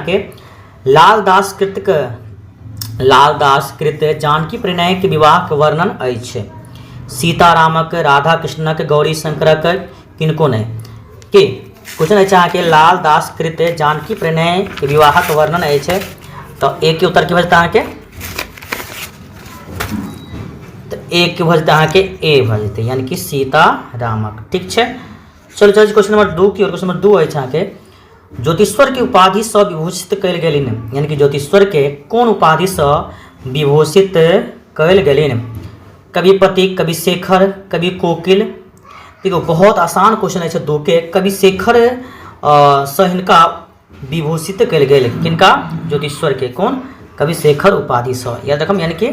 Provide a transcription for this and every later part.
के लालदास कृत जानकी प्रणय के विवाह के वर्णन अछि। सीतारामक, राधा कृष्णक, गौरी शंकरक किनको ने के क्वेश्चन अछि अहाँके लालदास कृत जानकी प्रणय के विवाह के वर्णन अछि। तो एक के उत्तर की भजता अहाँके तो एक के भजता अहाँके ए भजते यानी कि सीतारामक। ठीक है, चलो चलो क्वेश्चन नंबर 2 की ओर। क्वेश्चन नंबर 2 अछि अहाँके ज्योतिश्वर के उपाधि से विभूषित कयल गेलिन, यानी कि ज्योतिश्वर के कौन उपाधि से विभूषित कयल गेलिन? कविपति, कवि शेखर, कवि कोकिल। देखो बहुत आसान क्वेश्चन है 2 के। कवि शेखर से हिनका विभूषित कयल गेल, किनका? ज्योतिश्वर के। कौन? कवि शेखर उपाधि से। याद रखम, यानी कि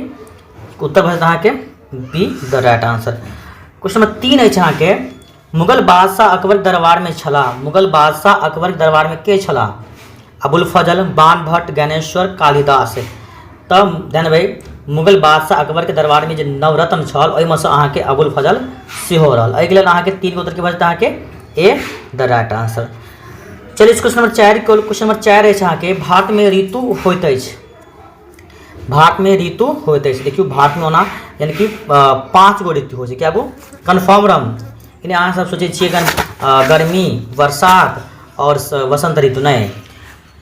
उत्तर भजता अहाँके B the right answer. Question number 3 अछि अहाँके मुगल बादशाह अकबर दरबार में छला। मुगल बादशाह अकबर दरबार में के छला? अबुल फजल, बाण भट्ट, ज्ञानेश्वर, कालिदास। तब ध्यान भाई मुगल बादशाह अकबर के दरबार में जो नवरत्न छल ओहिमे से अहाँके अबुल फजल सेहो रहल। एहिके लेल अहाँके 3 उत्तर के बचता अहाँके ए द राइट आंसर। चलिए क्वेश्चन नंबर 4 के। क्वेश्चन नंबर 4 अछि अहाँके भारत में ऋतु होइत अछि। भारत में ऋतु होइत अछि। देखियो भारत में ओना यानी कि 5 गो ऋतु होइ छै। क्या गो? कन्फर्म रम इन्हें अहाँ सब सोचे छिए गर्मी, बरसात और वसंत ऋतु। नहीं,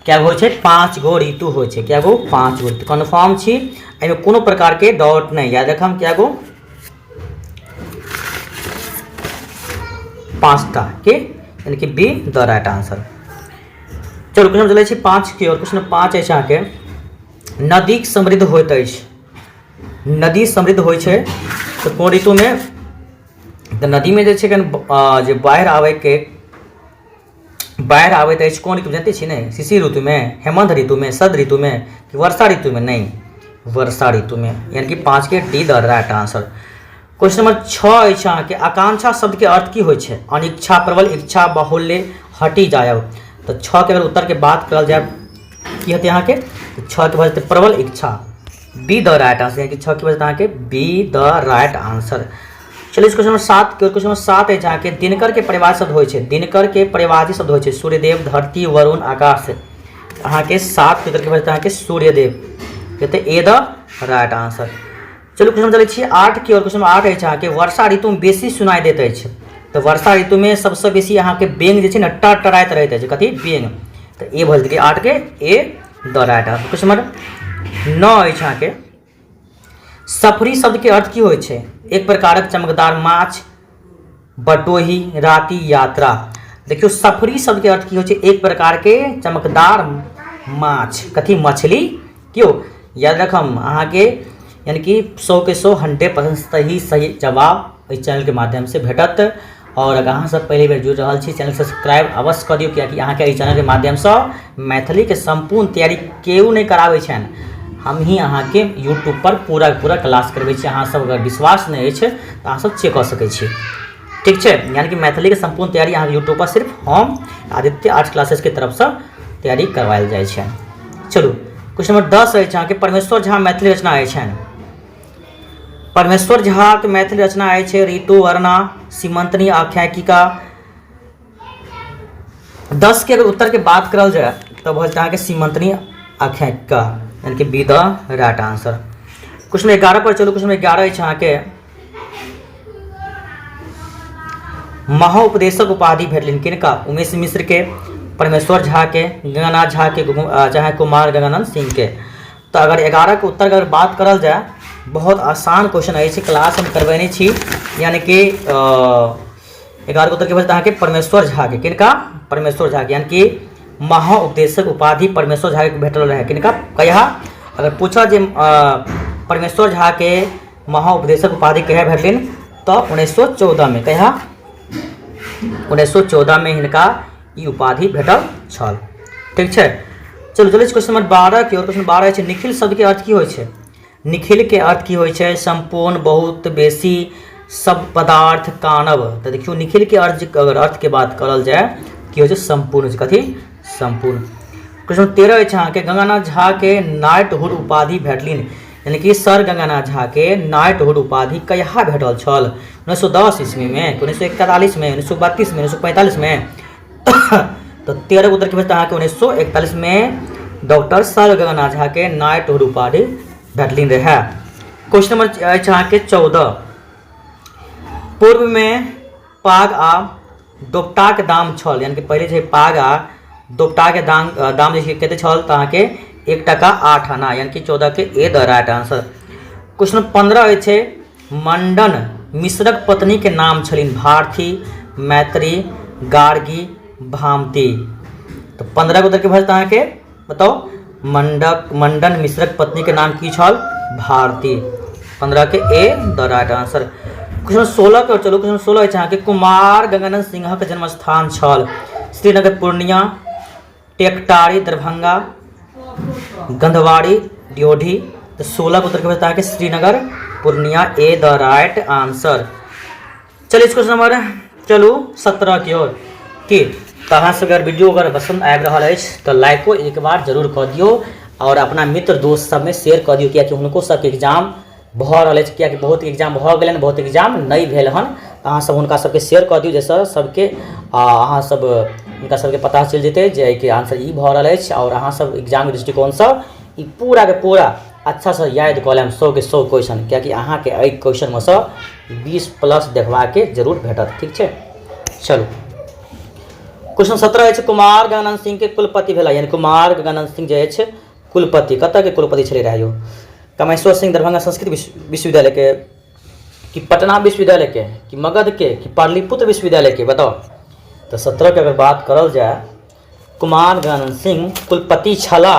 क्या हो छै? 5 गो ऋतु हो छै। क्या गो? 5 गो ऋतु कन्फर्म छी। एहिमे कोनो प्रकार के डाउट नहीं। याद रखम क्या गो? 5टा के यानी कि बी द राइट आंसर। चलो क्वेश्चन चले छी 5 की ओर। क्वेश्चन 5 अछि अहाँके नदी समृद्ध होइत अछि। नदी समृद्ध होइ छै तो कोन ऋतु में? तो नदी में जे छै जे बाढ़ि आबैत अछि कोन ऋतु जानते छी? नहीं, शिशिर ऋतु में, हेमंत ऋतु में, शरद ऋतु में कि वर्षा ऋतु में? नहीं, वर्षा ऋतु में। यानी कि 5 के D the right answer. Question number 6 अछि अहाँके आकांक्षा शब्द के अर्थ की होइ छै? अनिच्छा, प्रबल इच्छा, बाहुल्य, हटि जायब। तो 6 के अगर उत्तर के बात करल जाए की हेतै अहाँके? तो 6 के बजते प्रबल इच्छा, बी द राइट आंसर। यानी कि 6 के बजते अहाँके बी द राइट आंसर। चलिए क्वेश्चन नंबर 7 के। क्वेश्चन नंबर 7 है जहाँ के दिनकर के परिवार शब्द होइ छै। दिनकर के परिवार शब्द होइ छै सूर्यदेव, धरती, वरुण, आकाश। अहाँ के 7 के उत्तर के बजते अहाँके सूर्यदेव कहते ए द राइट आंसर। चलो क्वेश्चन चले छी 8 की ओर। क्वेश्चन 8 है जहाँ के वर्षा ऋतु में बेसी सुनाई देत अछि। तो वर्षा ऋतु में सबसे बेसी अहाँ के बेंग जे छै ने टरटराइत रहैत अछि। कथी? बेंग। तो ए भल देलिए 8 के A the right answer. Question number 9 है अहाँ के सफरी शब्द के अर्थ की होइ छै? एक प्रकारक चमकदार माछ, बटोही, राति, यात्रा। देखियो सफरी शब्द के अर्थ की होइ छै? एक प्रकार के चमकदार माछ। कथी? मछली। क्यों? याद रखम अहाँ के यानी कि 100 के 100 100% सही जवाब इस चैनल के माध्यम से भेटत। और अगर अहाँ सब पहले बेर जुड़ रहा छी चैनल सब्सक्राइब अवश्य कर दियो, कियाकि अहाँ के इस चैनल के माध्यम से मैथिली के संपूर्ण तैयारी केओ नहीं कराबै छन। हम ही अहाँ के यूट्यूब पर पूरा क्लास करबै छी। अहाँ सब अगर विश्वास नहीं है तो अहाँ सब चेक कर सकै छी। ठीक है, यानी कि मैथिली के संपूर्ण तैयारी अहाँ यूट्यूब पर सिर्फ हम आदित्य आर्ट क्लासेस के तरफ से तैयारी करवायल जाए छै। चलू क्वेश्चन नंबर 10 है अहाँ के परमेश्वर झा मैथिली रचना है छन। परमेश्वर झा के मैथिली रचना है छै ऋतु वर्णा, सीमंतनी, आख्यायिका। 10 के अगर उत्तर के बात करल जाए तो भजता अहाँ के सीमंतनी आख्यायिका, यानी कि B the right answer. Question 11 पर चलो। क्वेश्चन 11 है अहाँ के महोपदेशक उपाधि भेटलिन किनका? उमेश मिश्र के, परमेश्वर झा के, गंगानाथ झा के, चाहे कुमार गंगानंद सिंह के। तो अगर 11 के उत्तर अगर बात करल जाए बहुत आसान क्वेश्चन है। क्लास हम करवेने छी, यानी कि 11 के उत्तर के बचता अहाँ के परमेश्वर झा के। किनका? परमेश्वर झा के, यानी कि महोपदेशक उपाधि परमेश्वर झा के भेटल रहे। किनका? कहिया? अगर पूछा जे परमेश्वर झा के महोपदेशक उपाधि कहिया भेटलिन तो 1914 में। कहिया? 1914 में हिनका ई उपाधि भेटल छल। ठीक है, चलो चलिए क्वेश्चन नंबर 12 की ओर। क्वेश्चन 12 है निखिल शब्द के अर्थ की होइ छै? निखिल के अर्थ की होइ छै? संपूर्ण, बहुत, बेसी, सब पदार्थ, कानव। तो देखियो निखिल के अगर अर्थ के बात करल जाए की होइ छै? संपूर्ण। कथी? संपूर्ण। क्वेश्चन 13 है अहाँ के गंगानाथ झा के नाइटहुड उपाधि भेटलिन, यानी कि सर गंगानाथ झा के नाइटहुड उपाधि कहिया भेटल छल? 1910 ईस्वी में, 1941 में, 1932 में, 1945 में तो 13 के उत्तर की अहाँ के 1941 में डॉक्टर सर गगननाथ झा के नाइटहुड उपाधि भेटलिन रहे। क्वेश्चन नंबर अहाँ के 14, पूर्व में पाग आ दोपटा के दाम छल, यानी कि पहले जो पाग आ दोपटा के दाम जे कते छल तो अहाँ के 1 टका 8 आना, यानी कि 14 के A the right answer. Question 15 है मंडन मिश्रक पत्नी के नाम छलिन भारती, मैत्री, गार्गी, भामती। तो 15 के उत्तर के भर अहाँ के बताओ, मंडन मिश्रक पत्नी के नाम की छल भारती, 15 के A the right answer. Question 16 के चलो, क्वेश्चन 16 है कि कुमार गंगानंद सिंह के जन्म स्थान छल श्रीनगर, पूर्णिया, टेकटारी, दरभंगा, गंधवाड़ी, ड्योढ़ी। तो 16 के उत्तर के बताया कि श्रीनगर, पूर्णिया, ए द राइट आंसर। चलिए इस क्वेश्चन नंबर चलू 17 की ओर कि तहाँ से अगर वीडियो अगर पसंद आबि रहा है तो लाइक को एक बार जरूर कऽ दियो और अपना मित्र दोस्त सब में शेयर कऽ दियो, कियाकि हुनको सबके एग्जाम भऽ रहल अछि, कियाकि बहुत एग्जाम भऽ गेलनि, बहुत एग्जाम नहीं भेल हन। अहाँ सब हुनका सबके शेयर कऽ दियो, जैसे सबके अहाँ सब हुनका सबके पता चल जेतै जे कि आंसर ई भऽ रहल अछि और अहाँ सब एग्जाम के दृष्टिकोणसँ ई पूरा के पूरा अच्छा से याद कऽ लेब 100 के 100 क्वेश्चन, कियाकि अहाँ के एहि क्वेश्चन में से 20+ देखबा के जरूर भेटत। ठीक है, चलू क्वेश्चन 17 है कुमार गंगानंद सिंह के कुलपति भेला, यानी कुमार गंगानंद सिंह जे है कुलपति कतऽ के कुलपति छले रहे, कामेश्वर सिंह दरभंगा संस्कृत विश्वविद्यालय के, कि पटना विश्वविद्यालय के, कि मगध के, कि पाटलिपुत्र विश्वविद्यालय के, बताओ। तो 17 के अगर बात करल जाए, कुमार गंगानंद सिंह कुलपति छला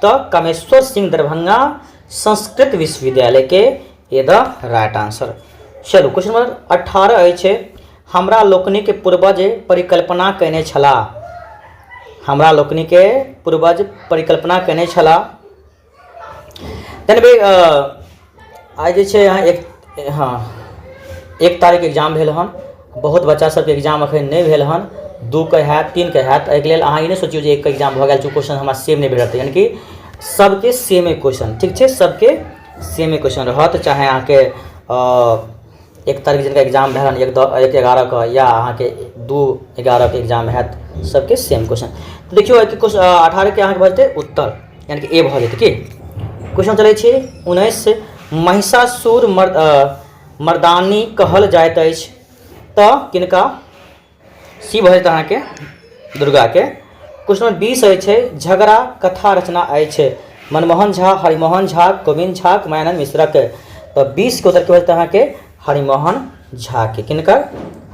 तो कामेश्वर सिंह दरभंगा संस्कृत विश्वविद्यालय के ये द राइट आंसर। चलू क्वेश्चन नंबर 18 है हमरा लोकनि के पूर्वज परिकल्पना कने छला, हमरा लोकनि के पूर्वज परिकल्पना कने छला। भाई आज जे छै यहाँ 1 तारीख एग्जाम भेल हन, बहुत बच्चा सबके एग्जाम अखन नहीं भेल हन, 2 के हैत 3 के हैत, एहिके लेल अहाँ ई नहीं सोचियो जे 1 के एग्जाम भऽ गेल जो क्वेश्चन हमरा सेम नहीं भेटत, यानी कि सबके सेमे क्वेश्चन, ठीक है, सबके सेमे क्वेश्चन रहत, चाहे अहाँ के 1 तारीख जिनका एग्जाम भेल हन 1/11 का या अहाँ के 2/11 के एग्जाम हैत, सबके सेम क्वेश्चन। तो देखियो कि 18 के अहाँ के भऽ जेतै उत्तर, यानी कि ए भऽ जेतै कि क्वेश्चन चलै छै 19 महिषासुर मर्दानी कहल जाइत अछि तो किनका, सी भऽ जेतै अहाँ के दुर्गा के। क्वेश्चन नंबर 20 है झगड़ा कथा रचना अछि मनमोहन झा, हरिमोहन झा, गोविंद झा, मायानंद मिश्रा के। तो 20 के उत्तर के होता है कि हरिमोहन झा के, किनकर,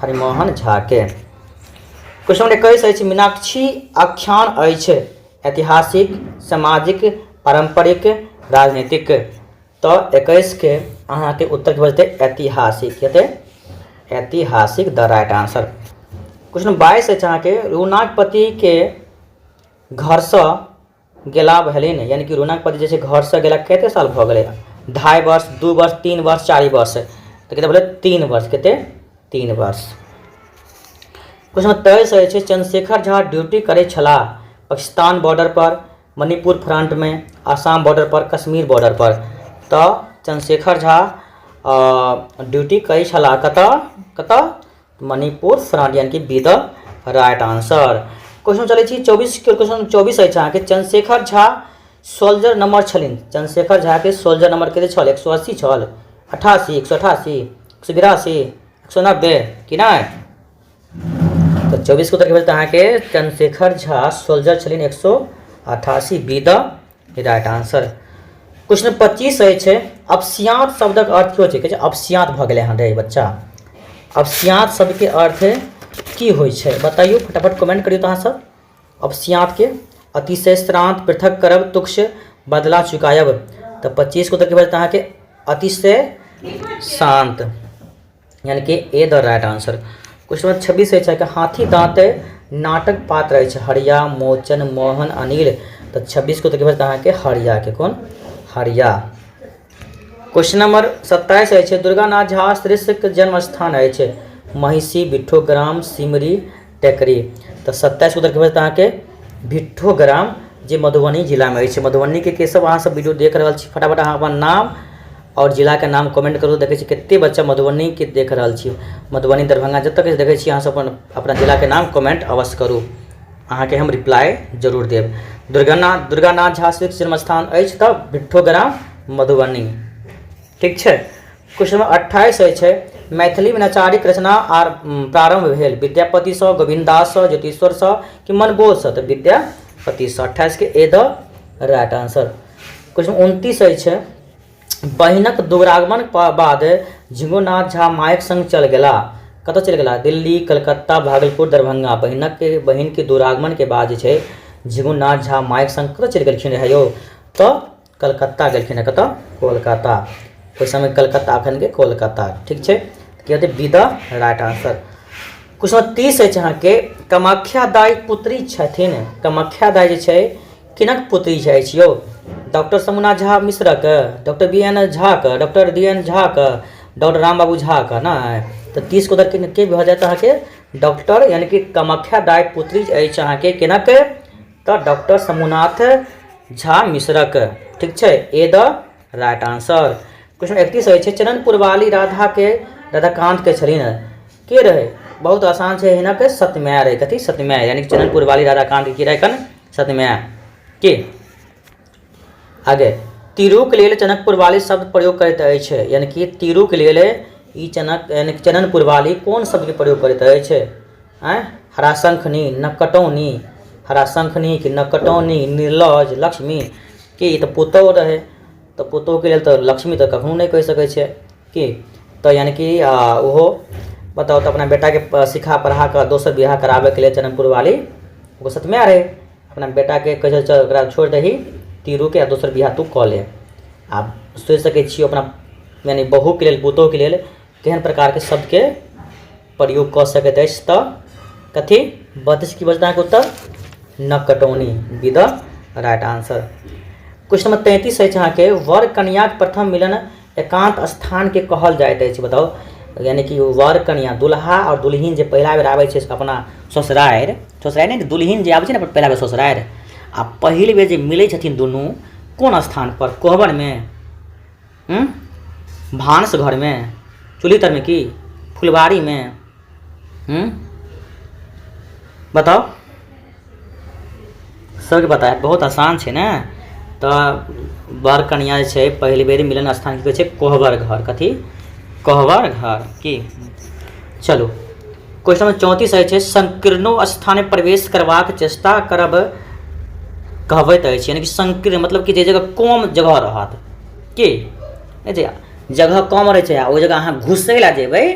हरिमोहन झा के। क्वेश्चन नंबर 21 है मीनाक्षी आख्यान अछि ऐतिहासिक, सामाजिक, पारंपरिक, राजनीतिक। तो 21 के अहाँ के उत्तर के बजते ऐतिहासिक, ऐतिहासिक द राइट आंसर। क्वेश्चन 22 है अहाँ के रुनाकपति के घर से गेला भेलिन, यानी कि रुनाकपति जैसे घर से गेला कते साल भऽ गेलै, 2.5 वर्ष, 2 वर्ष, 3 वर्ष, 4 वर्ष, तो कते बोले 3 वर्ष, कते 3 वर्ष। क्वेश्चन 23 है चंद्रशेखर झा ड्यूटी करे छला पाकिस्तान बॉर्डर पर, मणिपुर फ्रंट में, आसाम बॉर्डर पर, कश्मीर बॉर्डर पर। तो चंद्रशेखर झा ड्यूटी कई छला कतऽ मणिपुर फ्रंट, यानी कि B the right answer. Question चलै छी 24 के, क्वेश्चन 24 अछि अहाँ के चंद्रशेखर झा सोल्जर नंबर छलिन, चंद्रशेखर झा के सोल्जर नंबर कते छल, 180 छल, 88, 188, 182, 190 कि नहीं। तो 24 के उत्तर के भेल अहाँ के चंद्रशेखर झा सोल्जर छलिन 188, B the right answer. Question 25 अछि अपस्यांत शब्दक अर्थ की होइ छै, अपस्यांत भऽ गेलै हन रे बच्चा, अपस्यांत शब्द के अर्थ की होइ छै बताइयो, फटाफट कमेंट करियो तो अहाँ सब। अपस्यांत के अतिशय श्रांत, पृथक करब, तुक्ष, बदला चुकायब। तो 25 को उत्तर के अहाँ के अतिशय शांत, यानी कि A the right answer. Question 26 है कि हाथी दांत नाटक पात्र अछि हरिया, मोचन, मोहन, अनिल। तो 26 को उत्तर के अहाँ के हरिया के, कौन, हरिया। क्वेश्चन नंबर 27 है दुर्गानाथ झा श्रेष्ठ के जन्म स्थान है महिषी, बिट्ठोग्राम, सिमरी, टेकरी। तो 27 उत्तर के अहाँ के बिट्ठोग्राम जे मधुबनी जिला में है। मधुबनी के सब अहाँ सब वीडियो देख रहा छी, फटाफट अहाँ अपन नाम और जिला के नाम कमेंट करू, देखे छी कितने बच्चा मधुबनी के देख रहा छी, मधुबनी, दरभंगा जब तक देखे छी अहाँ सब अपना जिला के नाम कमेंट अवश्य करू। अहाँके हम रिप्लाई जरूर देब। दुर्गानाथ झा के जन्मस्थान अछि तऽ बिट्ठोग्राम मधुबनी। ठीक छै। क्वेश्चन नंबर 28 छै मैथिली में नचारिक रचना आर प्रारंभ भेल विद्यापति सँ, गोविंदास सँ, ज्योतिश्वर सँ कि मनबोध सँ? तऽ विद्यापति सँ। 28 के A the right answer. Question 29 छै बहिनक दुरागमन बाद झिंगुनाथ झा मायक संग चल गेला। कतऽ चल गेला? दिल्ली, कलकत्ता, भागलपुर, दरभंगा। बहिन के दुरागमन के बाद जे छै झिंगुनाथ झा मायक संग कतऽ चलि गेलखिन रहे यौ? तऽ कलकत्ता गेलखिन है। कतऽ? कोलकाता। ओहि समय कलकत्ता अखन के कोलकाता। ठीक छै। की हेतै? B the right answer. Question 30 अछि अहाँके कामाख्या दाई पुत्री छथिन। कामाख्या दाई जे छै किनक पुत्री अछि यौ? डॉक्टर समुना झा मिश्रक, डॉक्टर बी एन झा के, डॉक्टर डी एन झा के, डॉक्टर राम बाबू झा के ना? तऽ 30 को उधर के भऽ जायत अहाँके डॉक्टर, यानी कि कामाख्या दाई पुत्री अछि अहाँके किनक? तऽ डॉक्टर समुनाथ झा मिश्रक। ठीक छै। ए द राइट आंसर। क्वेश्चन 31 छै चरणपुर वाली राधाकांत के छलिन के रहे? बहुत आसान छै। हिनक सत्यमय रहे। कथी? सत्यमय। यानी कि चरणपुर वाली राधाकांत के की रहे? कन सत्यमय के। आगे तिरुक लेल चनकपुर वाली शब्द प्रयोग करैत अछि, यानी कि तिरुक लेल ई यानी चरणपुर वाली कोन शब्द के प्रयोग करैत अछि? हराशंखनी, नकटौनी, हराशंखनी कि नकटौनी, निर्लज, लक्ष्मी कि? तऽ पुतौह रहे। तऽ पुतौह के लेल तऽ लक्ष्मी तऽ कखनो नहीं कहि सकै छै कि? तऽ यानी कि ओहो बताओ तो अपना बेटा के सिखा पढ़ा कर दोसर बियाह कराबे के लिए चरणपुर वाली वो सत्यमय रहे। अपना बेटा के कहे चल ओकरा छोड़ दही तिरु के दोसर बियाह तू कऽ ले। आप सोचि सकै छियै अपना यानी बहू के लेल, पुतौह के लेल केहन प्रकार के शब्द के प्रयोग कऽ सकैत अछि? तऽ कथी? 32 की बचता है उत्तर? नकटौनी। B the right answer. Question number 33 अछि अहाँके वर कन्या के प्रथम मिलन एकांत स्थान के कहल जाइत अछि। बताओ। यानी कि वर कन्या दुल्हा और दुल्हिन जे पहिला बेर आबै छै अपना ससुरारि नहीं दुल्हिन जे आबै छै ने पहिला बेर ससुरारि आ पहिल बेर जे मिलै छथिन दुनू कोन स्थान पर? कोहबर में, भानस घर में, चूल्ही तर में कि फुलबाड़ी में? बताओ। सबके बताए बहुत आसान छै ने। तऽ वर कन्या जे छै पहिल बेर मिलन स्थान की कहै छै? कोहबर घर। कथी? कोहबर घर की? चलू क्वेश्चन नंबर 34 छै संकीर्णो स्थान प्रवेश करबाक चेष्टा करब कहबैत अछि, यानी कि संकीर्ण मतलब कि जे जगह कम जगह रहत की? जगह कम रहै छै आ ओहि जगह अहाँ घुसै लए जेबै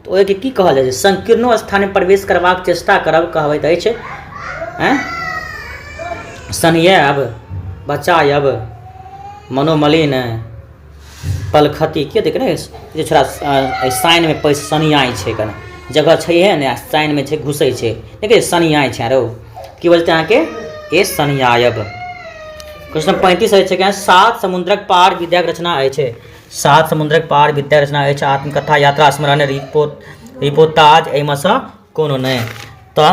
तऽ ओहिके की कहल जाइ छै? संकीर्णो स्थान प्रवेश करबाक चेष्टा करब कहबैत अछि। सनियाब, बचायब, मनोमलिन, पलखती के देख ने जे छोड़ा साइन में सनियाई छै कने जगह छैहे ने साइन में छै घुसै छै देखिए सनियाई छै रो की बोलते हैं के ए सनियायब। क्वेश्चन 35 छै कि 7 समुद्रक पार विद्याक रचना अछि। 7 समुद्रक पार विद्या रचना अछि आत्मकथा, यात्रा, स्मरण, रिपोर्ताज एहिमे सँ कोनो नहि। तऽ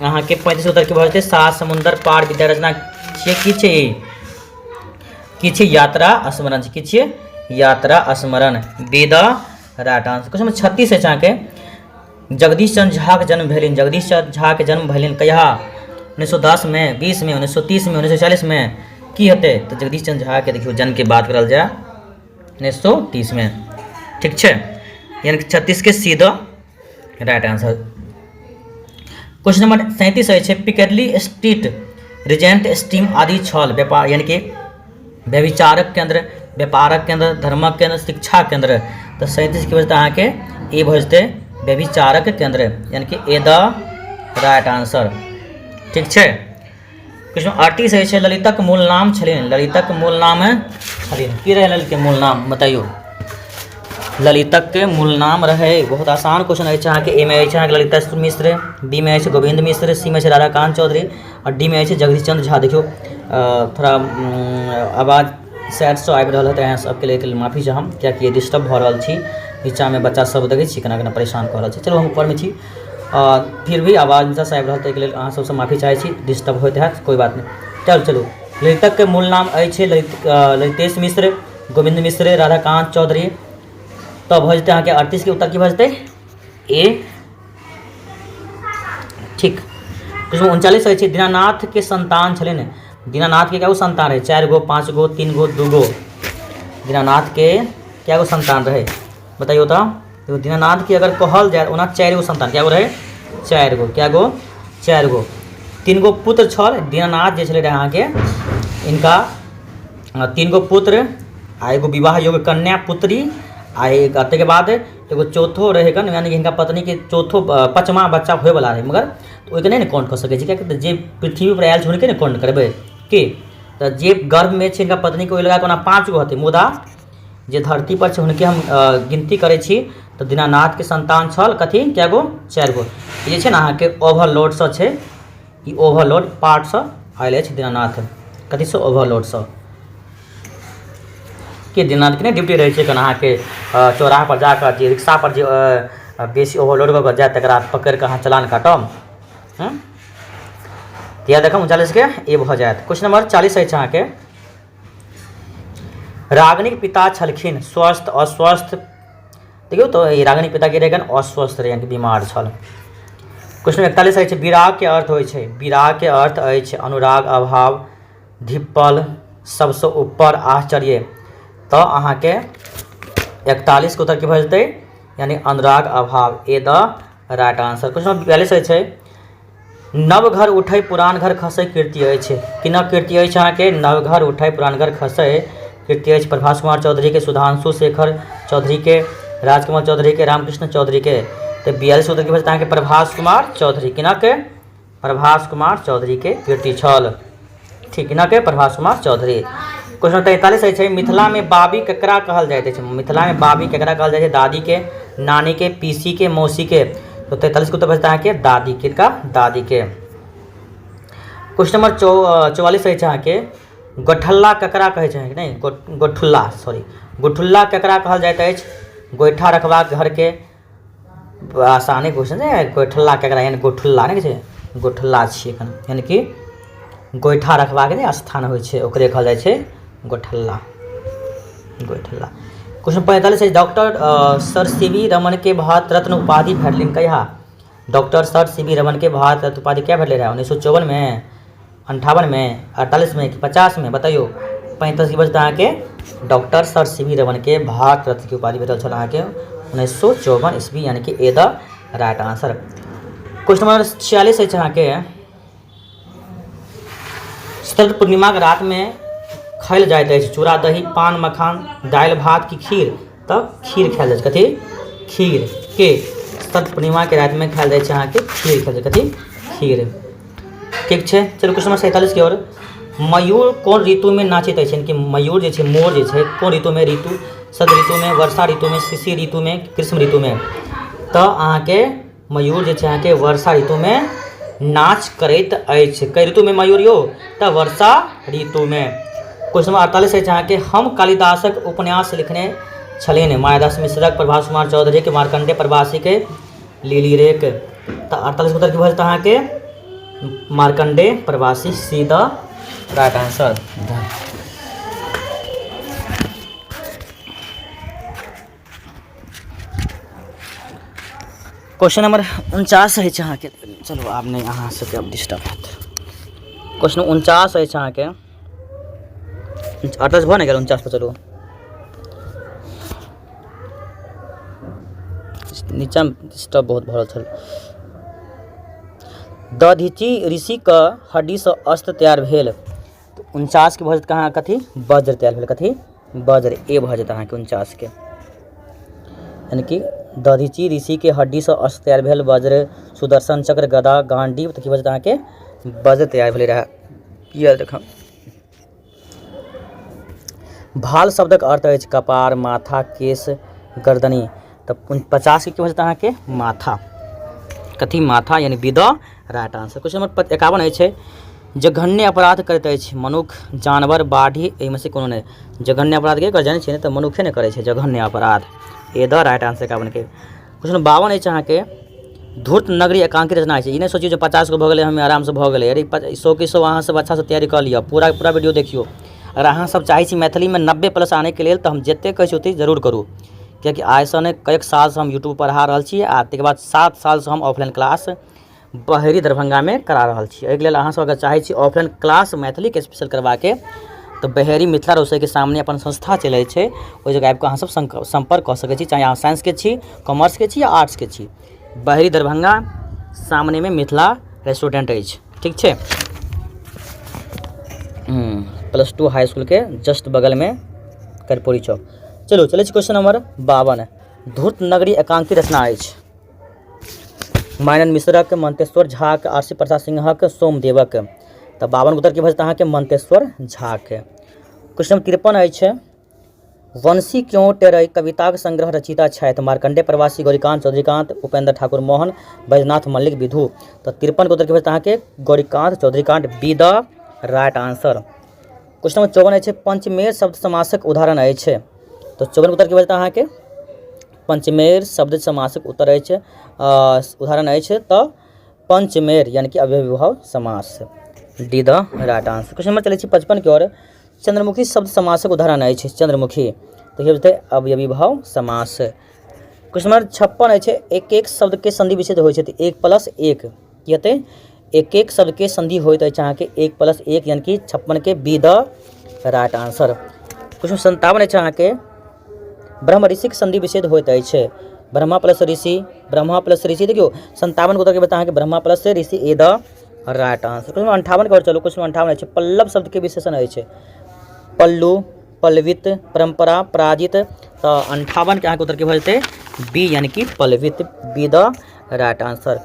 अहाँके 35 उत्तर की भऽ जेतै? 7 समुद्र पार विद्या रचना छियै की छै? की छै? यात्रा स्मरण छै। की छियै? यात्रा स्मरण। B the right answer. Question 36 अछि अहाँके जगदीश चंद्र झा के जन्म भेलनि। जगदीश चंद्र झा के जन्म भेलनि कहिया? 1910 में, 20 में, 1930 में, 1940 में की हेतै? तऽ जगदीश चंद्र झा के देखियो जन्म के बात करल जाए 1930 में। ठीक छै। यानी 36 के सीधा राइट आंसर। क्वेश्चन नंबर 37 छै पिकरली स्ट्रीट रिजेंट स्टीम आदि छल व्यापार यानी कि व्यभिचारक केंद्र, व्यापारक केंद्र, धर्मक केंद्र, शिक्षा केंद्र। तो 37 की वजह अहाँके ए भऽ जेतै व्यभिचारक केंद्र यानी कि ए द राइट आंसर। ठीक छै। क्वेश्चन 38 छै ललितक मूल नाम छलिन। ललितक मूल नाम छलिन की रहे? ललित के मूल नाम बताइयो। ललितक के मूल नाम रहे बहुत आसान क्वेश्चन अछि अहाँके। ए में अछि अहाँके ललिता मिश्र, बी में अछि गोविंद मिश्र, सी में छै राधाकांत चौधरी और डी में अछि जगदीश चंद्र झा। देखियो थोड़ा आवाज साइड से आबि रहल है अहाँ सबके लेल माफी चाहम कियाकि डिस्टर्ब भऽ रहल छी। नीचा में बच्चा सब देखै छी केना केना परेशान कऽ रहल छै। चलो हम ऊपर में छी फिर भी आवाज नीचा से आबि रहल ताहिके लेल अहाँ सबसँ माफी चाहै छी। डिस्टर्ब होइत हैत कोई बात नहीं। चलू ललितक के मूल नाम अछि ललितेश मिश्र, गोविंद मिश्र, राधाकांत चौधरी। तो भऽ जेतै अहाँके 38 के उत्तर की भऽ जेतै? ए। ठीक। क्वेश्चन 39 है दीनानाथ के संतान छले ने। दीनानाथ के क्या संतान है? 4 गो, 5 गो, 3 गो, 2 गो। दीनानाथ के क्या गो संतान रहे बताइए तो। तो दीनानाथ की अगर कहल जाए ओना 4 गो संतान क्या गो रहे? 4 गो। क्या गो? 4 गो। 3 गो पुत्र छल दीनानाथ जे छले अहाँ के इनका 3 गो पुत्र आ एगो विवाह योग्य कन्या पुत्री आ के बाद एगो चौथो रहे कन, यानी कि इनका पत्नी के चौथो 5वां बच्चा होए वाला रहे, मगर तो ओके नहीं काउंट कर सके क्या जे पृथ्वी पर आयल हुनके ने काउंट करबे के। तो जे गर्भ में छे इनका पत्नी को लगा कोना 5 गो होते, मुदा जे धरती पर छे हुनके हम गिनती करे छी तो दीनानाथ के संतान छल कथी क्या गो? 4 गो। ये छे ना अहाँ के ओवरलोड से छे, ई ओवरलोड पार्ट से आयल छे दीनानाथ कथी से? ओवरलोड से के दीनानाथ के ड्यूटी रहे छे अहाँ के चौराहा पर जाकर जे रिक्शा पर जे बेसी ओवरलोड कर जाए तकरा पकड़ के अहाँ चलान काटम। या देखम 39 के ए भ जायत। क्वेश्चन नंबर 40 है अहाँ के रागनिक पिता छलखिन स्वस्थ अस्वस्थ। देखियो तो ये रागनिक पिता के रहेगन अस्वस्थ रहे, यानी बीमार छल। क्वेश्चन 41 है विराग के अर्थ होय छे। विराग के अर्थ है अनुराग, अभाव, धिप्पल, सबसे ऊपर, आश्चर्य। तो अहाँ के 41 के उत्तर की भ जेतै? यानी अनुराग, अभाव, A the right answer. Question number 42 है नव घर उठै पुरान घर खसै कीर्ति अछि। किना कीर्ति अछि अहाँ के? नव घर उठै पुरान घर खसै कीर्ति अछि प्रभास कुमार चौधरी के, सुधांशु शेखर चौधरी के, राजकुमार चौधरी के, रामकृष्ण चौधरी के। तो 42 उत्तर की बचता है कि प्रभास कुमार चौधरी। किना के? प्रभास कुमार चौधरी के कीर्ति छल। ठीक, किना के? प्रभास कुमार चौधरी। क्वेश्चन 43 है मिथिला में बाबी ककरा कहल जाइत अछि। मिथिला में बाबी ककरा कहल जाइत छै? दादी के, नानी के, पीसी के, मौसी के। तो 43 को तो बचता है कि दादी के का? दादी के। क्वेश्चन नंबर 44 है अहाँ के गोठल्ला ककरा कहै छै? नहीं गोठुल्ला, सॉरी गोठुल्ला ककरा कहल जाइत अछि? गोइठा रखबाक घर के। आसानी क्वेश्चन है, गोठल्ला ककरा यानी गोठुल्ला नहीं छै, गोठल्ला छियै एखन, यानी कि गोइठा रखबाक नहीं स्थान होइ छै ओकरे कहल जाइ छै गोठल्ला, गोठल्ला। क्वेश्चन 45 है डॉक्टर सर सीवी रमन के भारत रत्न उपाधि भेटलनि कहिया? डॉक्टर सर सीवी रमन के भारत रत्न उपाधि क्या भेटले रहे? 1954 में, 58 में, 48 में कि 50 में? बताइयो। 45 की बचता अहाँ के डॉक्टर सर सीवी रमन के भारत रत्न की उपाधि भेटल छल अहाँ के 1954 ईस्वी, यानी कि A the right answer. Question number 46 है अहाँ के शीतल पूर्णिमा के रात में खायल जाइत अछि चूड़ा दही पान मखान दालि भात की खीर? तब खीर खायल जाइत छै। कथी? खीर के शीतल पूर्णिमा के रात में खायल जाइत छै अहाँ के खीर खायल जाइत छै। कथी? खीर। ठीक छै, चलो क्वेश्चन नंबर 47 की ओर मयूर कोन ऋतु में नाचैत अछि? कि मयूर जे छै मोर जे छै कोन ऋतु में? ऋतु शरद ऋतु में, वर्षा ऋतु में, शिशिर ऋतु में, ग्रीष्म ऋतु में? तो अहाँ के मयूर जे छै अहाँ के वर्षा ऋतु में नाच करैत अछि। कई ऋतु में मयूर यो? तो वर्षा ऋतु में। क्वेश्चन नंबर 48 है अहाँ के हम कालिदासक उपन्यास लिखने छलिन मायादास मिश्रक, प्रभास कुमार चौधरी के, मार्कंडेय प्रवासी के, लिली रेक। तो 48 उत्तर की भजता अहाँ के मार्कंडेय प्रवासी, सीधा राइट आंसर। क्वेश्चन नंबर 49 है अहाँ के, चलो आप नहीं अहाँ से अब डिस्टर्ब होत। क्वेश्चन 49 है अहाँ के 48 भऽ नहि गेल 49 पर चलू नीचा डिस्टर्ब बहुत भऽ रहल छल। दधीचि ऋषिक हड्डी से अस्त्र तैयार भेल। 49 के भऽ जेत कहाँ? कथी? वज्र तैयार भेल। कथी? वज्र, ए भऽ जेत अहाँके 49 के, यानी कि दधीचि ऋषि के हड्डी से अस्त्र तैयार भेल वज्र सुदर्शन चक्र गदा गांडीव। तऽ की भऽ जेत अहाँके वज्र तैयार भेल रहे। किया देखम भाल शब्दक अर्थ अछि कपार, माथा, केश, गर्दनी। तो 50 के भऽ जेत अहाँके माथा। कथी? माथा, यानी with right answer. Question number 51 अछि जघन्य अपराध करैत अछि मनुख, जानवर, बाढ़ी, एहिमे से कोनो नहि। जघन्य अपराध के जानै छियै ने तऽ मनुखे ने करै छै जघन्य अपराध, ए द राइट आंसर 51 के। क्वेश्चन 52 अछि अहाँके धूर्त नगरी एकांकी रचना छै। ई नहि सोचियो जे 50 को भऽ गेलै हमें आराम से भऽ गेलै, अरे 100 के 100 अहाँ सब अच्छा से तैयारी कर लिअ, पूरा वीडियो देखियो। अगर अहाँ सब चाहै छी मैथिली में 90+ आने के लेल तऽ हम जते कहै छी ओते जरूर करू, कियाकि आइसँ ने कएक साल से हम यूट्यूब पढ़ा रहल छी आ तकर बाद 7 साल से हम ऑफलाइन क्लास बहेरी दरभंगा में करा रहा छी। एहिके लेल अहाँ सब अगर चाहै छी ऑफलाइन क्लास मैथिली के स्पेशल करबाके तो बहेरी मिथिला रसोई के सामने अपन संस्था चलै छै, ओहि जगह आबि कऽ अहाँ सब संपर्क कऽ सकै छी, चाहे अहाँ साइंस के छी, कॉमर्स के छी या आर्ट्स के छी। बहेरी दरभंगा सामने में मिथिला रेस्टोरेंट अछि, ठीक छै। +2 हाई स्कूल के जस्ट बगल में कर्पूरी चौक। चलो चले क्वेश्चन नंबर 52। धूर्त नगरी एकांकी रचना अछि। मानन मिश्रक, मंतेश्वर झाक, आरसी प्रसाद सिंहक, सोमदेवक। तो 52 उत्तर की भऽ जेतै अहाँके मंतेश्वर झाक। क्वेश्चन नंबर 53 अछि। वंशी क्यों टेरई कविताक संग्रह रचिता छथि। मार्कंडेय प्रवासी, गौरीकांत चौधरीकांत, उपेंद्र ठाकुर मोहन, बैजनाथ मल्लिक विधु। तो 53 के उत्तर की भऽ जेतै अहाँके Gaurikant Chaudharikant, B the right answer. Question number 54 अछि। पंचमेर शब्द समासक उदाहरण अछि। तो 54 उत्तर की भऽ जेतै अहाँके पंचमेर शब्द समासक उत्तर अछि उदाहरण अछि तो पंचमेर यानी कि अव्ययीभाव समास, D the right answer. Question number चलै छी 55 की ओर। चंद्रमुखी शब्द समासक उदाहरण अछि। चंद्रमुखी तो ये होते अव्ययीभाव समास। क्वेश्चन नंबर 56 अछि। एक एक शब्द के संधि विच्छेद होइ छै तो 1+1 की हेतै। एक एक शब्द के संधि होइत अछि अहाँके 1+1 यानी कि 56 के B the right answer. Question 57 अछि अहाँके। ब्रह्म ऋषिक संधि विच्छेद होइत अछि। ब्रह्मा प्लस ऋषि, ब्रह्मा प्लस ऋषि, देखियो 57 को उत्तर के बता Brahma plus Rishi, A the right answer. Question 58 और चलो। क्वेश्चन 58 अछि। पल्लव शब्द के विशेषण अछि। पल्लू, पल्लवित, परंपरा, पराजित। तो 58 के अहाँके उत्तर के भऽ जेतै बी यानी कि पल्लवित, B the right answer.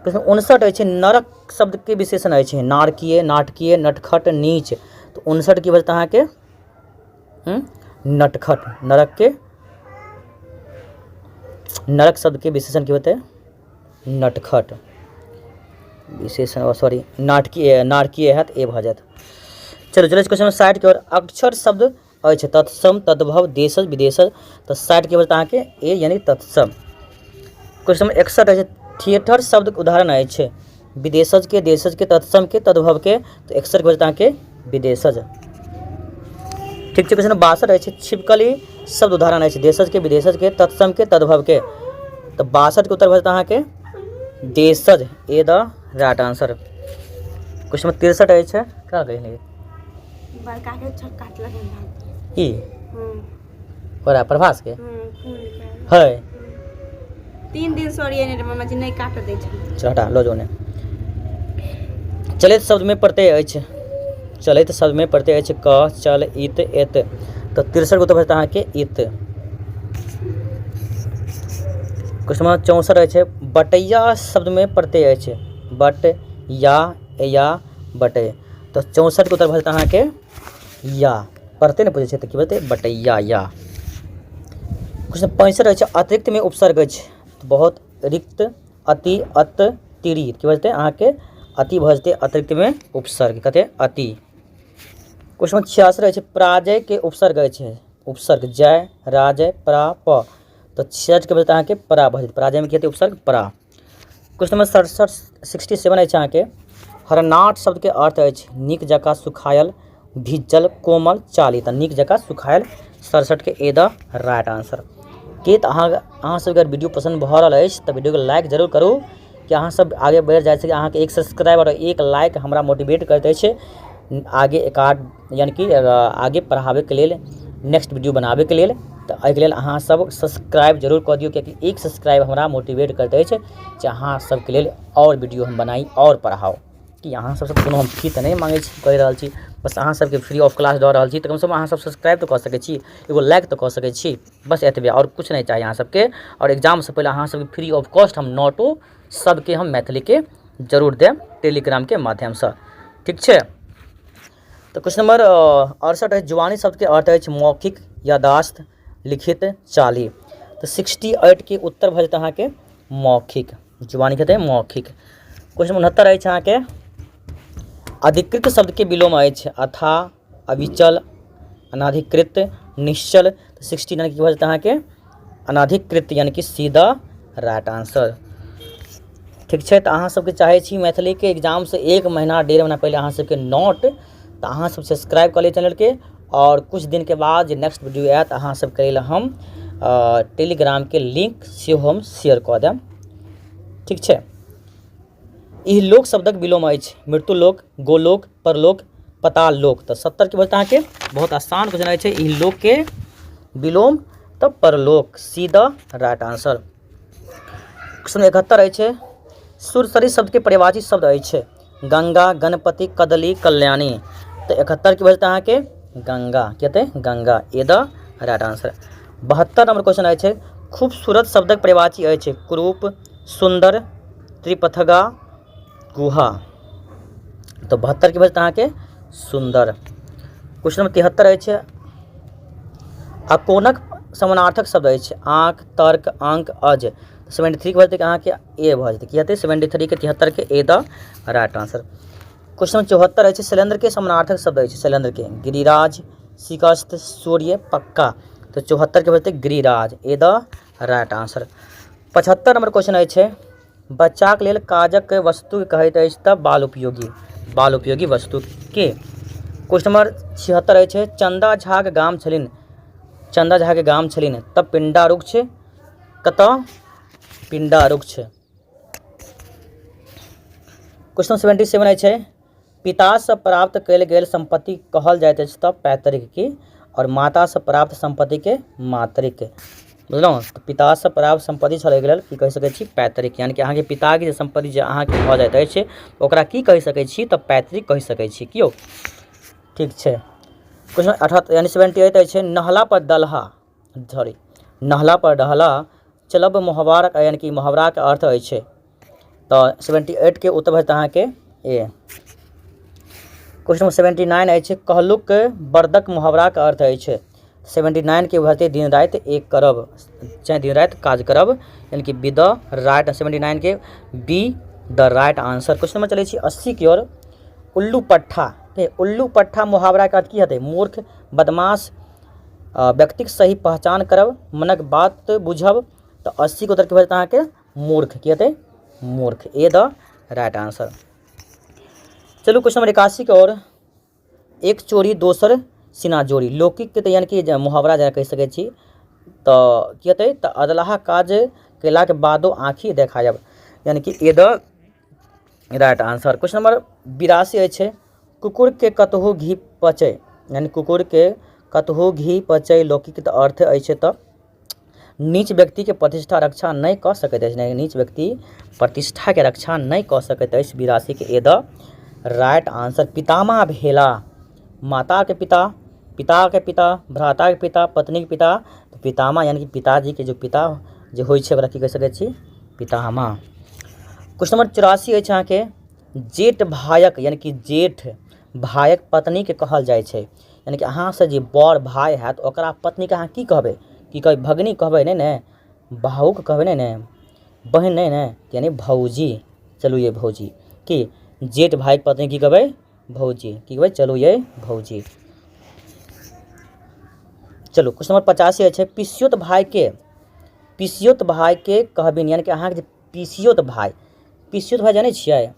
Question 59 अछि। नरक शब्द के विशेषण अछि। नारकीय, नाटकीय, नटखट, नीच। तो 59 की भऽ जेतै अहाँके नटखट। नरक के नरक शब्द के विशेषण की होते नटखट विशेषण, सॉरी नाटकीय, नारकीय है तो ए भऽ जायत। चलो चलो क्वेश्चन 60 के और। अक्षर शब्द अछि। तत्सम, तद्भव, देशज, विदेशज। तो 60 के बता के ए यानी तत्सम। क्वेश्चन नंबर 61 अछि। थिएटर शब्द उदाहरण अछि। विदेशज के, देशज के, तत्सम के, तद्भव के। तो 61 के बता के विदेशज, ठीक छै। क्वेश्चन 62 अछि। छिपकली शब्द उदाहरण अछि। देशज के, विदेशज के, तत्सम के, तद्भव के। तो 62 के उत्तर भऽ जेतै अहाँके देशज, A the right answer. Question number 63 अछि। का कहिनी बड़का के छक काटलक की ओरा प्रभास के है 3 दिन सॉरी ने मामा जी नहीं काट दै छै। चल हटा लो जोने। चलित शब्द में प्रत्यय अछि। चलित शब्द में प्रत्यय अछि क, चल, इत, एत। तो 63 को तो भऽ जेतै अहाँके इत। क्वेश्चन नंबर 64 अछि। बटैया शब्द में प्रत्यय अछि। बट, या, बटे। तो 64 के उत्तर भऽ जेतै अहाँके या। प्रत्यय ने पूछे छै तो की बोलते बटैया, या। क्वेश्चन 65 अछि। अतिरिक्त में उपसर्ग अछि। बहुत, रिक्त, अति, अत, तिरी। की बोलते अहाँके अति भऽ जेतै अतिरिक्त में उपसर्ग, कहते अति। क्वेश्चन नंबर 66 अछि। प्राजय के उपसर्ग अछि। उपसर्ग जय, राजय, प्रा, प। तो 66 के बता के परा भऽ जेतै। प्राजय में की हेतै उपसर्ग परा। क्वेश्चन नंबर 67 अछि अहाँके। हरनाट शब्द के अर्थ अछि नीक जकाँ सुखायल, भिज्जल, कोमल, चाली। तो नीक जकाँ सुखायल 67 के ए द राइट आंसर। कि तो अहाँ सब अगर वीडियो पसंद भऽ रहल अछि तो वीडियो को लाइक जरूर करू कि अहाँ सब आगे बढ़ि जाए सके। अहाँके एक सब्सक्राइब और एक लाइक हमरा मोटिवेट करैत अछि आगे यानी कि आगे पढ़ाबे के लेल, नेक्स्ट वीडियो बनाबे के लेल। तो एहिके लेल अहाँ सब सब्सक्राइब जरूर कऽ दियौ, कियाकि एक सब्सक्राइब हमरा मोटिवेट करैत अछि जे अहाँ सबके लेल और वीडियो हम बनाई और पढ़ाओ। कि अहाँ सबसे कोनो हम फी तऽ नहीं मांगै छी, कहि रहल छी, बस अहाँ सबके फ्री ऑफ क्लास दऽ रहल छी। तो कमसँ कम अहाँ सब सब्सक्राइब तो कऽ सकै छी, एगो लाइक तो कऽ सकै छी, बस एतबे और कुछ नहीं चाहिए अहाँ सबके। और एग्जाम से पहले अहाँ सबके फ्री ऑफ कॉस्ट हम नोटो सबके हम मैथिली के जरूर देब टेलीग्राम के माध्यम से, ठीक छै। तो क्वेश्चन नंबर 68 है। जुबानी शब्द के अर्थ अछि मौखिक, यादाश्त, लिखित, चाली। तो 68 के उत्तर भऽ जेतै अहाँके मौखिक। जुबानी कहते हैं मौखिक। क्वेश्चन 69 अछि अहाँके। अधिकृत शब्द के विलोम अछि अथा, अविचल, अनाधिकृत, निश्चल। तो 69 की भऽ जेतै अहाँके अनाधिकृत यानी कि सीधा राइट आंसर, ठीक छै। तो अहाँ सबके चाहे छी मैथिली के एग्जाम से 1 महीना 1.5 महीना पहले अहाँ सबके नोट, तो अहाँ सब सब्सक्राइब कर लिअ चैनल के। और कुछ दिन के बाद जे नेक्स्ट वीडियो आयत अहाँ सबके लेल हम टेलीग्राम के लिंक से हम शेयर कऽ देब, ठीक छै। इहलोक शब्दक विलोम अछि मृत्युलोक, गोलोक, परलोक, पताल लोक। तो 70 के बोलते अहाँके बहुत आसान क्वेश्चन अछि। इहलोक के विलोम तो परलोक, see the right answer. Question 71 अछि सुरसरी शब्द के पर्यायवाची शब्द अछि गंगा, गणपति, कदली, कल्याणी। तो 71 के बोलते अहाँके गंगा, कहते Ganga, A the right answer. 72 number question अछि खूबसूरत शब्दक पर्यायवाची अछि कुरूप, सुंदर, त्रिपथगा, गुहा। तो 72 के बचता अहाँके सुंदर। क्वेश्चन नंबर 73 अछि अकोनक समानार्थक शब्द अछि आँख, तर्क, अंक, अज। 73 के बचते अहाँके ए भऽ जेतै, की हेतै 73 के 73 के A the right answer. Question number 74 अछि शैलेंद्र के समानार्थक शब्द अछि शैलेंद्र के गिरिराज, शिकस्त, सूर्य, पक्का। तो 74 के बचते Giriraj, A the right answer. 75 number question अछि बच्चाक लेल काजक वस्तु कहैत अछि तऽ बाल उपयोगी वस्तु के। क्वेश्चन नंबर 76 अछि चंदा झाक गाम छलिन तब पिंडा रुक्ष कतऽ पिंडा रुक्ष। क्वेश्चन 77 अछि पितासँ प्राप्त कयल गेल संपत्ति कहल जाइत अछि तऽ पैतृक की, और मातासँ प्राप्त संपत्ति के मातृक। बुझलहुँ, तऽ पितासँ प्राप्त संपत्ति छलै गेल की कहि सकै छी पैतृक, यानी कि अहाँके पिताके जे संपत्ति जे अहाँके भऽ जाइत अछि ओकरा की कहि सकै छी तऽ पैतृक कहि सकै छी कियो। ठीक छै। क्वेश्चन 78 यानी 78 अछि नहला पर डहला चलब मुहावरा यानी कि मुहावराके अर्थ अछि। तऽ 78 के उत्तर भऽ अहाँके ए। क्वेश्चन 79 अछि कहलुक बर्दक मुहावराके अर्थ अछि 79 के भऽ दिन राति एक करब, चाहे दिन राति काज करब, यानी कि बी द राइट 79 के B the right answer. Question number चलै छी 80 की ओर उल्लू पट्ठा मुहावरा के अर्थ की हेतै मूर्ख, बदमाश, व्यक्तिक सही पहचान करब, मनक बात बुझब। तो 80 के उत्तर की भऽ अहाँके मूर्ख, की हेतै मूर्ख, ए द राइट आंसर। चलू क्वेश्चन नंबर 81 की ओर एक चोरी दोसर सिना जोड़ी लौकिक के यानी कि मुहावरा जरा कहि सकै छी। तऽ की हेतै तऽ अदलाहा काज केलाके बादो आँखि देखायब, यानी कि A the right answer. Question number 82 अछि कुकुर के कतहु घी पचै, यानी कुकुर के कतहु घी पचै लौकिक अर्थ अछि तऽ नीच व्यक्ति के प्रतिष्ठा रक्षा नहीं कऽ सकैत अछि, नीच व्यक्ति प्रतिष्ठा के रक्षा नहीं कऽ सकैत अछि। 82 के ए द राइट आंसर। पितामह भेला माता के पिता, पिता के पिता, भ्राता के पिता, पत्नी के पिता। तो पितामह यानी कि पिताजी के जो पिता जे होइ छै ओकरा की कहि सकै छी पितामह। क्वेश्चन नंबर 84 अछि अहाँके जेठ भायक यानी कि जेठ भायक पत्नी के कहल जाइ छै, यानी कि अहाँ से जे बड़ भाई हैत ओकरा पत्नी के अहाँ की कहबै, की कहबै भगनी कहबै नहीं ने, भाउक कहबै नहीं ने, बहन नहीं ने, यानी भौजी। चलू ये भौजी की जेठ भाई के पत्नी की कहबै भौजी, की कहबै चलू ये भौजी। चलू क्वेश्चन नंबर 85 अछि पिसियोत भाई के कहबिन, यानी कि अहाँके जे पिसियोत भाई जानै छियै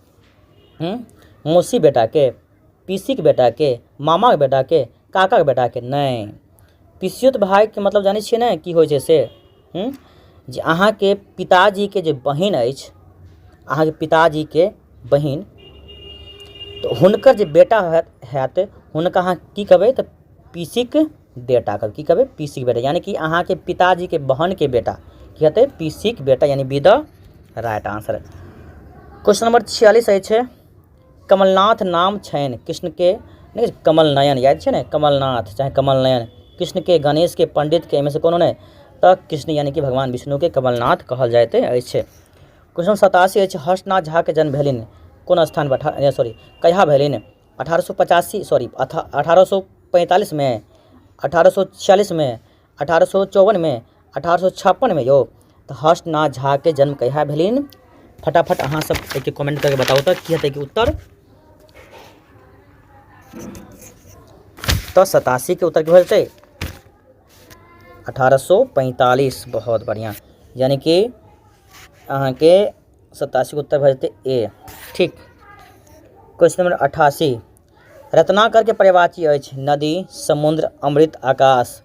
मौसी बेटा के, पीसी के बेटा के, मामा के बेटा के, काका के बेटा के नहीं। पिसियोत भाई के मतलब जानै छियै ने की होइ छै से जे अहाँके पिताजी के जे बहिन अछि, अहाँके पिताजी के बहिन, तो हुनकर जे बेटा हैत हुनका अहाँ की कहबै तऽ पीसीक बेटा कहबै, की कहबै पीसीक बेटा, यानी कि अहाँके पिताजी के बहन के बेटा की हेतै पीसीक बेटा, यानी B the right answer. Question number 46 अछि कमलनाथ नाम छनि कृष्ण के, नहीं कमल नयन याद छै ने, कमलनाथ चाहे कमल नयन, कृष्ण के, गणेश के, पंडित के, एहिमे से कोनो नहीं तऽ कृष्ण यानी कि भगवान विष्णु के कमलनाथ कहल जाइत अछि। क्वेश्चन 87 अछि हर्षनाथ झा के जन्म भेलनि कोन स्थान पर कहिया भेलनि 1845 में, 1846 में, 1854 में, 1856 में यौ। तो हर्षनाथ झा के जन्म कहिया भेलनि फटाफट अहाँ सब एक कमेंट करके बताओ तो की हेतै कि उत्तर। तो 87 के उत्तर की हेतै 1845, बहुत बढ़िया, यानी कि अहाँके 87 के उत्तर भऽ जेतै ए। ठीक। क्वेश्चन नंबर 88 रत्नाकर के पर्यायवाची अछि नदी, समुद्र, अमृत, आकाश।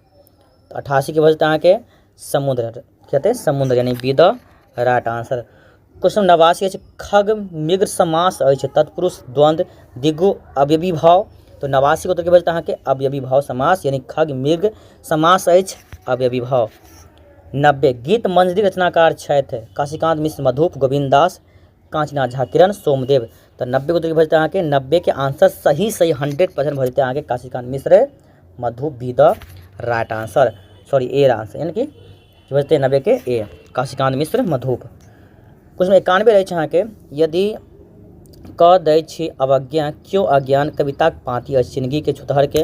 88 के भऽ जेतै अहाँके समुद्र, की हेतै समुद्र, यानी B the right answer. Question 89 अछि खग मृग समास अछि तत्पुरुष द्वंद्व दिगो अवयवी भाव। तो 89 के उत्तर की बचता अहाँके अवयवी भाव समास यानी खग मृग समास अछि अवयवी भाव। 90 गीत मंजरी रचनाकार छथि काशीकांत मिश्र मधुप गोविंद दास कांचना झा किरण सोमदेव। तो 90 के उत्तर की बचता अहाँके 90 के आंसर सही 100% भऽ जेतै अहाँके Kashikant Mishra Madhup B the right answer, sorry A answer यानी कि बचते 90 के ए काशीकांत मिश्र मधुप। क्वेश्चन 91 रहै छै अहाँके यदि क दै छी अवज्ञा क्यों अज्ञान कविताक पाँति अछि जिंदगी के छुतहर के।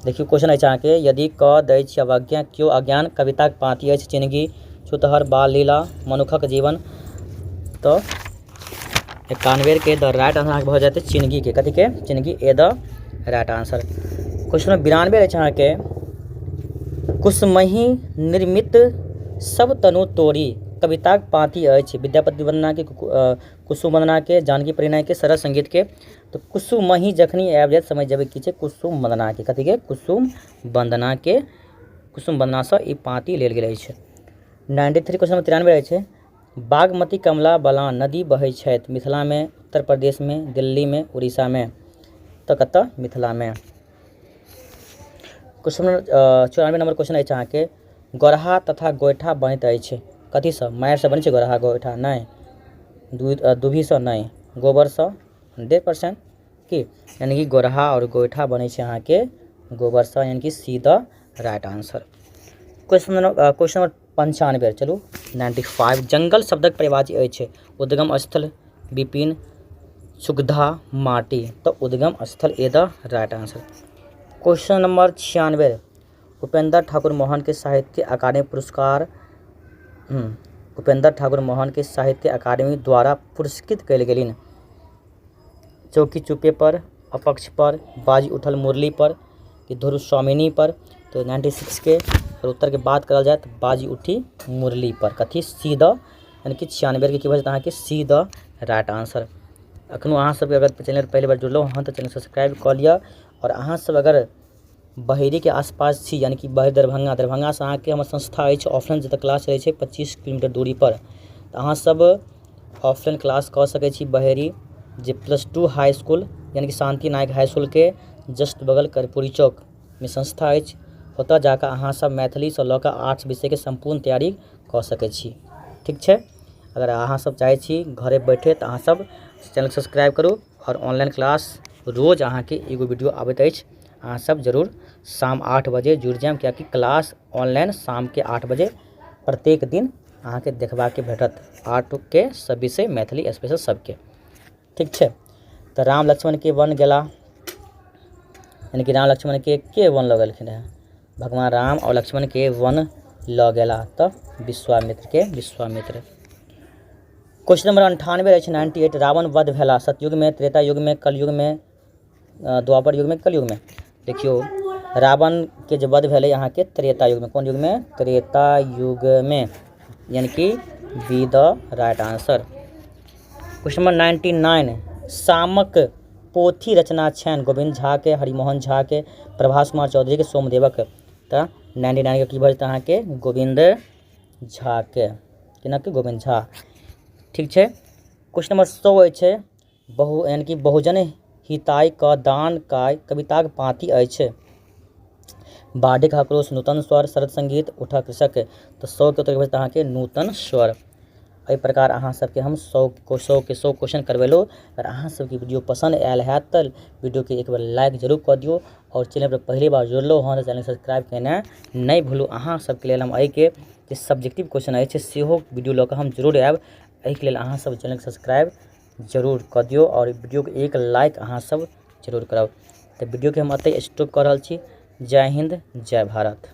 देखियो क्वेश्चन अछि अहाँके यदि क दै छी अवज्ञा क्यों अज्ञान कविताक पाँति अछि जिंदगी छुतहर बाल लीला मनुखक जीवन। तो 91 के द राइट आंसर अहाँके भऽ जेतै जिंदगी के कथी के जिंदगी ए द राइट आंसर। क्वेश्चन 92 रहै छै अहाँके कुसमही निर्मित सब तनु तोरी कविताक पाँति अछि विद्यापति वंदना के कुसुम वंदना के जानकी परिणय के सरस संगीत के। तो कुसुमही जखनी आबि जायत समझ जेबै की छै कुसुम वंदना के कथी के कुसुम वंदना के कुसुम वंदना से ई पाँति लेल गेल अछि। 93 क्वेश्चन 93 रहै छै बागमती कमला बलान नदी बहै छथि मिथिला में उत्तर प्रदेश में दिल्ली में उड़ीसा में। तो कतऽ मिथिला में। क्वेश्चन 94 नंबर क्वेश्चन अछि अहाँके गोरहा तथा गोइठा बनैत अछि कथीसँ माटिसँ बनै छै गोरहा गोइठा नहि दूभिसँ नहि गोबरसँ 100% की यानी कि गोरहा और गोइठा बनै छै अहाँके गोबरसँ यानी कि see the right answer. Question number 95 चलू 95 जंगल शब्दक परिभाषा अछि उद्गम स्थल विपिन सुगधा माटी। तो उद्गम स्थल A the right answer. Question number 96 Upendra Thakur Mohan के साहित्य अकादमी पुरस्कार उपेंद्र ठाकुर मोहन के साहित्य अकादमी द्वारा पुरस्कृत कयल गेलिन चौकी चुप्पे पर अपक्ष पर बाजी उठल मुरली पर कि धुर स्वामिनी पर। तो 96 के उत्तर के बात करल जाए तो बाजी उठी मुरली पर कथी सी द यानी कि 96 के की बचत अहाँके सी द राइट आंसर। अखनो अहाँ सब अगर चैनल पहले बार जुड़लहुँ हँ तो चैनल सब्सक्राइब कऽ लिअ और अहाँ सब अगर बहेरी के आसपास छी यानी कि बहेरी दरभंगा से अहाँके हमर संस्था अछि ऑफलाइन जतऽ क्लास चलै छै 25 किलोमीटर दूरी पर तो अहाँ सब ऑफलाइन क्लास कऽ सकै छी बहेरी जे +2 हाई स्कूल यानी कि शांति नायक हाई स्कूल के जस्ट बगल कर्पूरी चौक में संस्था अछि ओतऽ जाकऽ अहाँ सब मैथिली से लऽ कऽ 8 विषय के संपूर्ण तैयारी कऽ सकै छी ठीक छै। अगर अहाँ सब चाहै छी घरे बैठे तो अहाँ सब चैनल सब्सक्राइब करू और ऑनलाइन क्लास रोज अहाँके एगो वीडियो आबैत अछि अहाँ सब जरूर शाम 8 बजे जुड़ जायब कियाकि क्लास ऑनलाइन शाम के 8 बजे प्रत्येक दिन अहाँके देखबाके भेटत 8 के सब विषय मैथिली स्पेशल सबके ठीक छै। तो राम लक्ष्मण के वन गेला यानी कि राम लक्ष्मण के वन लऽ गेलखिन है भगवान राम और लक्ष्मण के वन लऽ गेला तो विश्वामित्र। क्वेश्चन नंबर 98 रहै छै 98 रावण वध भेला सतयुग में त्रेता युग में कलयुग में द्वापर युग में कलयुग में। देखियो रावण के जो वध भेलै यहाँ के त्रेता युग में कौन युग में त्रेता युग में यानी कि B the right answer. Question number 99 शामक पोथी रचना छनि गोविंद झा के हरिमोहन झा के प्रभास कुमार चौधरी के सोमदेवक। तो 99 के की बचत अहाँके गोविंद झा के केना कि गोविंद झा ठीक छै। क्वेश्चन नंबर 100 अछि यानी कि बहुजन हिताय क दान काय कविताक पाँति अछि बाढ़िक आक्रोश नूतन स्वर शरद संगीत उठा कृषक। तो 100 के उत्तर बचत अहाँके नूतन स्वर। एहि प्रकार अहाँ सबके हम 100 क्वेश्चन करवेलहुँ। अगर अहाँ सबके वीडियो पसंद आयल हैत तऽ वीडियो के एक बार लाइक जरूर कऽ दियौ और चैनल पर पहली बार जुड़लहुँ हँ तऽ चैनल सब्सक्राइब केनाइ नहि भूलू। अहाँ सबके लेल हम एहिके जे सब्जेक्टिव क्वेश्चन अछि सेहो वीडियो लऽ कऽ हम जरूर आयब एहिके लेल अहाँ सब चैनल सब्सक्राइब जरूर कऽ दियौ और वीडियो के एक लाइक अहाँ सब जरूर करब। तऽ वीडियो के हम एतै स्टॉप कऽ रहल छी। जय हिंद जय भारत।